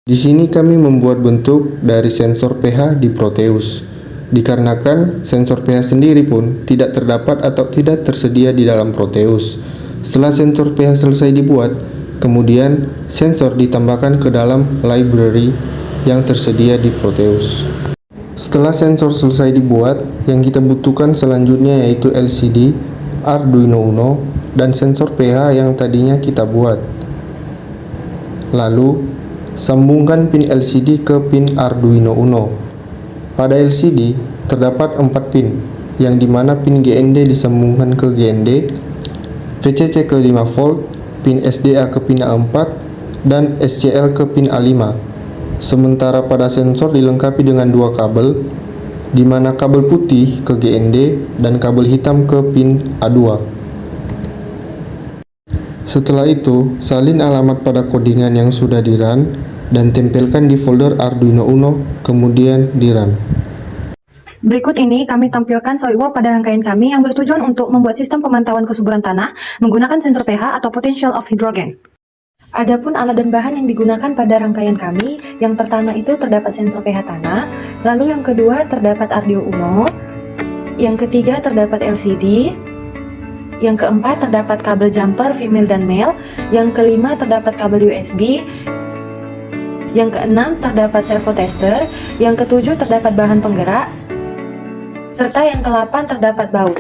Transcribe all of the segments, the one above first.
Di sini kami membuat bentuk dari sensor pH di Proteus, dikarenakan sensor pH sendiri pun tidak terdapat atau tidak tersedia di dalam Proteus. Setelah sensor pH selesai dibuat, kemudian sensor ditambahkan ke dalam library yang tersedia di Proteus. Setelah sensor selesai dibuat, yang kita butuhkan selanjutnya yaitu LCD, Arduino Uno, dan sensor pH yang tadinya kita buat. Lalu, sambungkan pin LCD ke pin Arduino Uno. Pada LCD, terdapat 4 pin, yang dimana pin GND disambungkan ke GND, VCC ke 5V, pin SDA ke pin A4, dan SCL ke pin A5. Sementara pada sensor dilengkapi dengan 2 kabel, di mana kabel putih ke GND dan kabel hitam ke pin A2. Setelah itu, salin alamat pada codingan yang sudah di-run dan tempelkan di folder Arduino Uno, kemudian di-run. Berikut ini kami tampilkan SolidWorks pada rangkaian kami yang bertujuan untuk membuat sistem pemantauan kesuburan tanah menggunakan sensor pH atau potential of hydrogen. Adapun alat dan bahan yang digunakan pada rangkaian kami, yang pertama itu terdapat sensor pH tanah, lalu yang kedua terdapat Arduino Uno, yang ketiga terdapat LCD, yang keempat terdapat kabel jumper female dan male, yang kelima terdapat kabel USB, yang keenam terdapat servo tester, yang ketujuh terdapat bahan penggerak, serta yang ke-8 terdapat baut.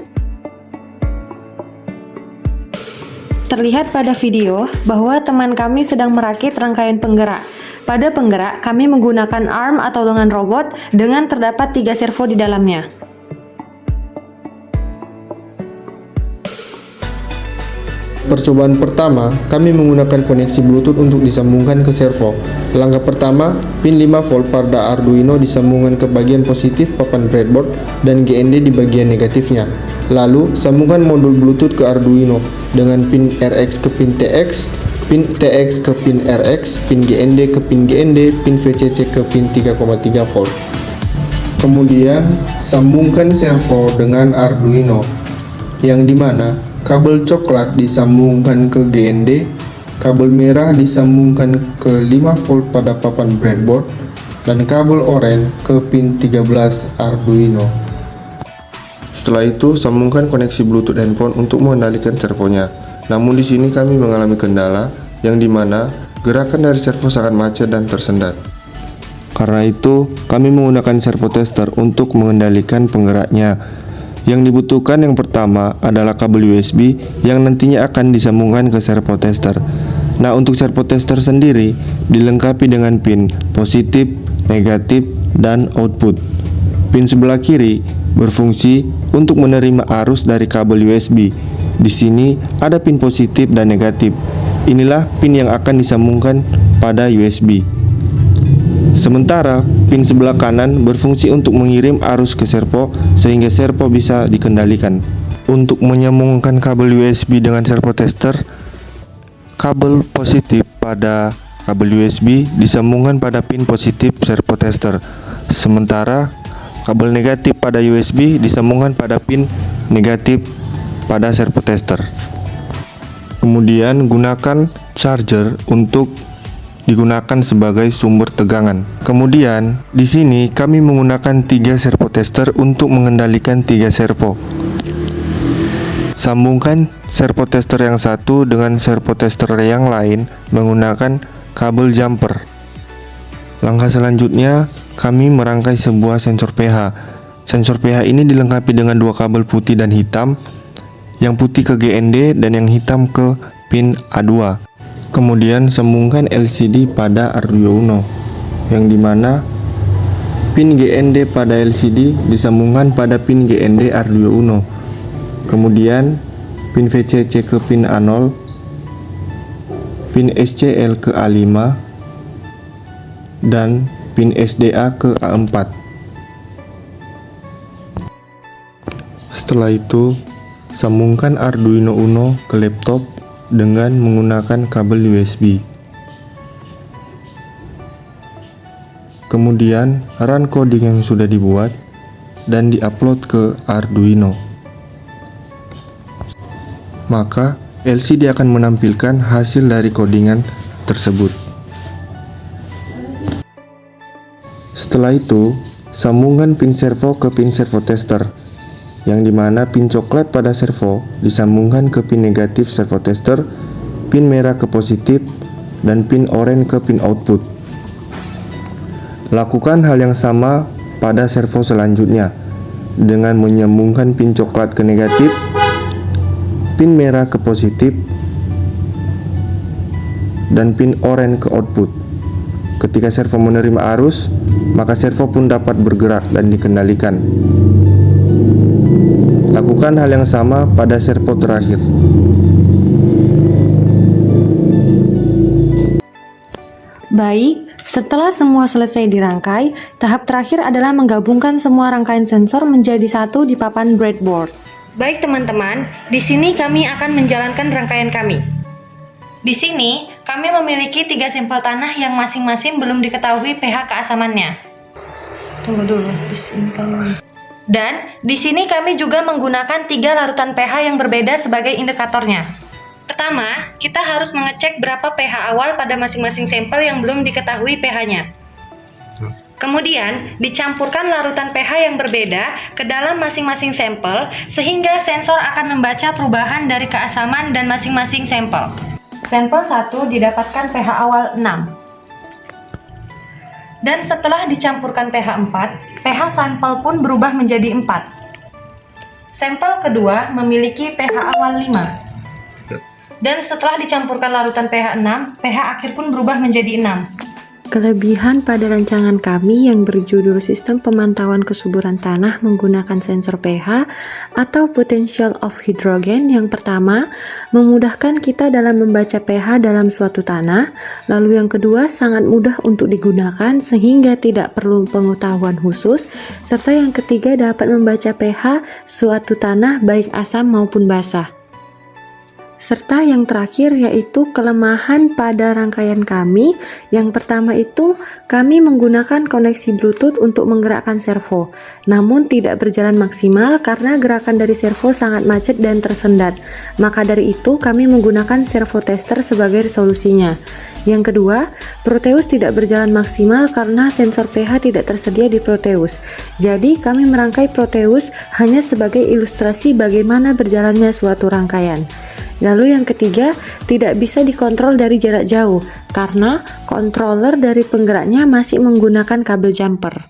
Terlihat pada video bahwa teman kami sedang merakit rangkaian penggerak. Pada penggerak, kami menggunakan arm atau lengan robot dengan terdapat 3 servo di dalamnya. Percobaan pertama, kami menggunakan koneksi Bluetooth untuk disambungkan ke servo. Langkah pertama, pin 5V pada Arduino disambungkan ke bagian positif papan breadboard dan GND di bagian negatifnya. Lalu, sambungkan modul Bluetooth ke Arduino dengan pin RX ke pin TX, pin TX ke pin RX, pin GND ke pin GND, pin VCC ke pin 3,3V. Kemudian, sambungkan servo dengan Arduino, yang dimana kabel coklat disambungkan ke GND, kabel merah disambungkan ke 5V pada papan breadboard, dan kabel oranye ke pin 13 Arduino. Setelah itu, sambungkan koneksi Bluetooth handphone untuk mengendalikan servonya. Namun di sini kami mengalami kendala, yang dimana gerakan dari servo sangat macet dan tersendat. Karena itu, kami menggunakan servo tester untuk mengendalikan penggeraknya. Yang dibutuhkan yang pertama adalah kabel USB yang nantinya akan disambungkan ke servo tester. Nah, untuk servo tester sendiri dilengkapi dengan pin positif, negatif, dan output. Pin sebelah kiri berfungsi untuk menerima arus dari kabel USB. Di sini ada pin positif dan negatif. Inilah pin yang akan disambungkan pada USB. Sementara pin sebelah kanan berfungsi untuk mengirim arus ke servo sehingga servo bisa dikendalikan. Untuk menyambungkan kabel USB dengan servo tester, kabel positif pada kabel USB disambungkan pada pin positif servo tester. Sementara kabel negatif pada USB disambungkan pada pin negatif pada servo tester. Kemudian gunakan charger untuk digunakan sebagai sumber tegangan. Kemudian di sini kami menggunakan 3 servo tester untuk mengendalikan 3 servo. Sambungkan servo tester yang satu dengan servo tester yang lain menggunakan kabel jumper. Langkah selanjutnya, kami merangkai sebuah sensor pH. Sensor pH ini dilengkapi dengan 2 kabel putih dan hitam, yang putih ke GND dan yang hitam ke pin A2. Kemudian sambungkan LCD pada Arduino Uno, yang dimana pin GND pada LCD disambungkan pada pin GND Arduino Uno. Kemudian pin VCC ke pin A0, pin SCL ke A5, dan pin SDA ke A4. Setelah itu, sambungkan Arduino Uno ke laptop dengan menggunakan kabel USB. Kemudian, run coding yang sudah dibuat dan diupload ke Arduino. Maka, LCD akan menampilkan hasil dari codingan tersebut. Setelah itu, sambungkan pin servo ke pin servo tester, yang dimana pin coklat pada servo disambungkan ke pin negatif servo tester, pin merah ke positif, dan pin oranye ke pin output. Lakukan hal yang sama pada servo selanjutnya dengan menyambungkan pin coklat ke negatif, pin merah ke positif, dan pin oranye ke output. Ketika servo menerima arus, maka servo pun dapat bergerak dan dikendalikan. Lakukan hal yang sama pada servo terakhir. Baik, setelah semua selesai dirangkai, tahap terakhir adalah menggabungkan semua rangkaian sensor menjadi satu di papan breadboard. Baik teman-teman, di sini kami akan menjalankan rangkaian kami. Di sini, kami memiliki 3 sampel tanah yang masing-masing belum diketahui pH keasamannya. Tunggu dulu, di sini kami. Dan di sini kami juga menggunakan 3 larutan pH yang berbeda sebagai indikatornya. Pertama, kita harus mengecek berapa pH awal pada masing-masing sampel yang belum diketahui pH-nya. Kemudian, dicampurkan larutan pH yang berbeda ke dalam masing-masing sampel sehingga sensor akan membaca perubahan dari keasaman dan masing-masing sampel. Sampel 1 didapatkan pH awal 6. Dan setelah dicampurkan pH 4, pH sampel pun berubah menjadi 4. Sampel kedua memiliki pH awal 5. Dan setelah dicampurkan larutan pH 6, pH akhir pun berubah menjadi 6. Kelebihan pada rancangan kami yang berjudul Sistem Pemantauan Kesuburan Tanah menggunakan sensor pH atau Potential of Hydrogen yang pertama, memudahkan kita dalam membaca pH dalam suatu tanah, lalu yang kedua sangat mudah untuk digunakan sehingga tidak perlu pengetahuan khusus, serta yang ketiga dapat membaca pH suatu tanah baik asam maupun basah. Serta yang terakhir yaitu kelemahan pada rangkaian kami. Yang pertama itu kami menggunakan koneksi Bluetooth untuk menggerakkan servo, namun tidak berjalan maksimal karena gerakan dari servo sangat macet dan tersendat. Maka dari itu kami menggunakan servo tester sebagai solusinya. Yang kedua, Proteus tidak berjalan maksimal karena sensor pH tidak tersedia di Proteus. Jadi kami merangkai Proteus hanya sebagai ilustrasi bagaimana berjalannya suatu rangkaian. Lalu yang ketiga, tidak bisa dikontrol dari jarak jauh karena controller dari penggeraknya masih menggunakan kabel jumper.